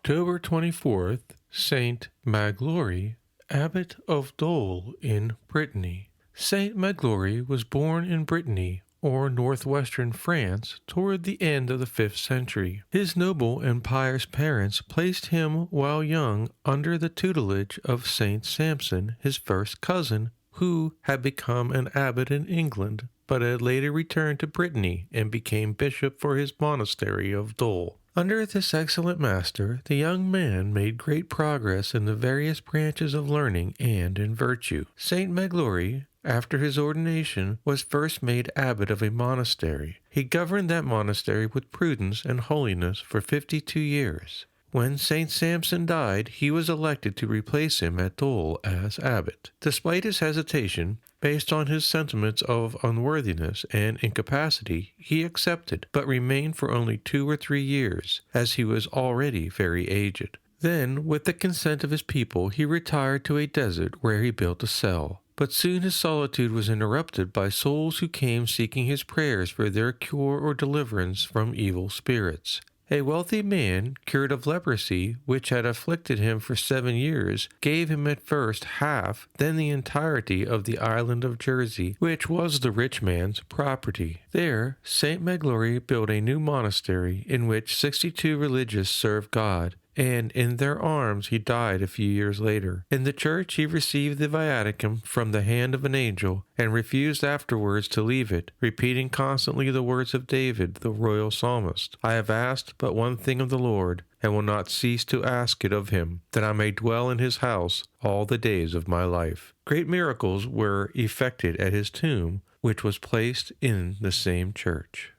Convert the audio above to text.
October 24th, Saint Magloire, Abbot of Dole in Brittany. Saint Magloire was born in Brittany, or northwestern France, toward the end of the 5th century. His noble and pious parents placed him while young under the tutelage of Saint Samson, his first cousin, who had become an abbot in England, but had later returned to Brittany and became bishop for his monastery of Dole. Under this excellent master, the young man made great progress in the various branches of learning and in virtue. Saint Magloire, after his ordination, was first made abbot of a monastery. He governed that monastery with prudence and holiness for 52 years. When Saint Samson died, he was elected to replace him at Dole as abbot. Despite his hesitation, based on his sentiments of unworthiness and incapacity, he accepted, but remained for only 2 or 3 years, as he was already very aged. Then, with the consent of his people, he retired to a desert where he built a cell. But soon his solitude was interrupted by souls who came seeking his prayers for their cure or deliverance from evil spirits. A wealthy man, cured of leprosy, which had afflicted him for 7 years, gave him at first half, then the entirety of the island of Jersey, which was the rich man's property. There, Saint Magloire built a new monastery in which 62 religious served God, and in their arms he died a few years later. In the church he received the viaticum from the hand of an angel, and refused afterwards to leave it, repeating constantly the words of David, the royal psalmist, "I have asked but one thing of the Lord, and will not cease to ask it of him, that I may dwell in his house all the days of my life." Great miracles were effected at his tomb, which was placed in the same church.